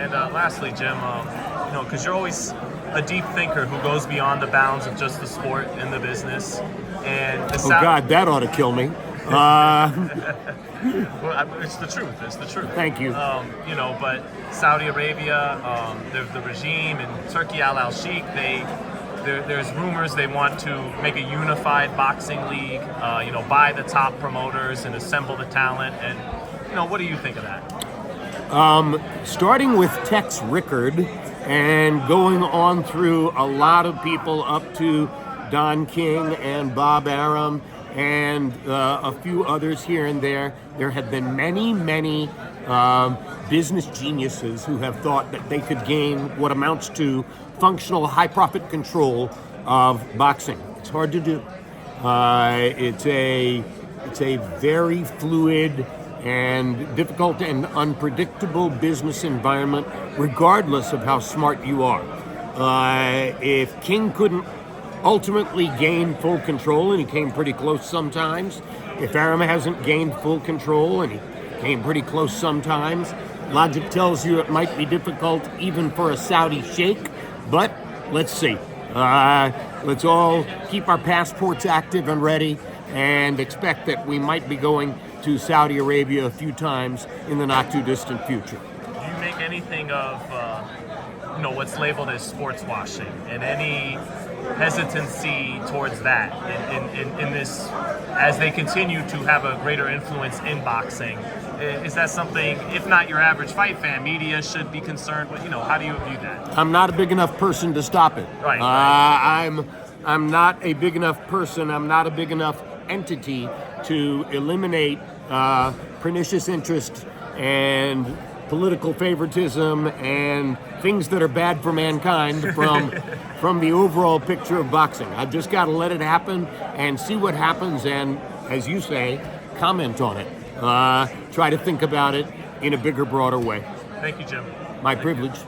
And lastly, Jim, because you're always a deep thinker who goes beyond the bounds of just the sport and the business. And the God, that ought to kill me. Well, it's the truth. It's the truth. Thank you. But Saudi Arabia, the regime, and Turki Alalshikh, there's rumors they want to make a unified boxing league. Buy the top promoters and assemble the talent. And what do you think of that? Starting with Tex Rickard and going on through a lot of people up to Don King and Bob Arum and a few others here and there. There have been many business geniuses who have thought that they could gain what amounts to functional high-profit control of boxing. It's hard to do. It's a very fluid and difficult and unpredictable business environment, regardless of how smart you are. If King couldn't ultimately gain full control, and he came pretty close sometimes, if Arum hasn't gained full control, and he came pretty close sometimes, logic tells you it might be difficult even for a Saudi sheikh, but let's see. Let's all keep our passports active and ready and expect that we might be going to Saudi Arabia a few times in the not too distant future. Do you make anything of what's labeled as sports washing and any hesitancy towards that in this, as they continue to have a greater influence in boxing? Is that something, if not your average fight fan, media should be concerned with? How do you view that? I'm not a big enough person to stop it. Right. I'm not a big enough person. I'm not a big enough entity to eliminate pernicious interest and political favoritism and things that are bad for mankind from the overall picture of boxing. I've just got to let it happen and see what happens and, as you say, comment on it. Try to think about it in a bigger, broader way. Thank you, Jim. My privilege.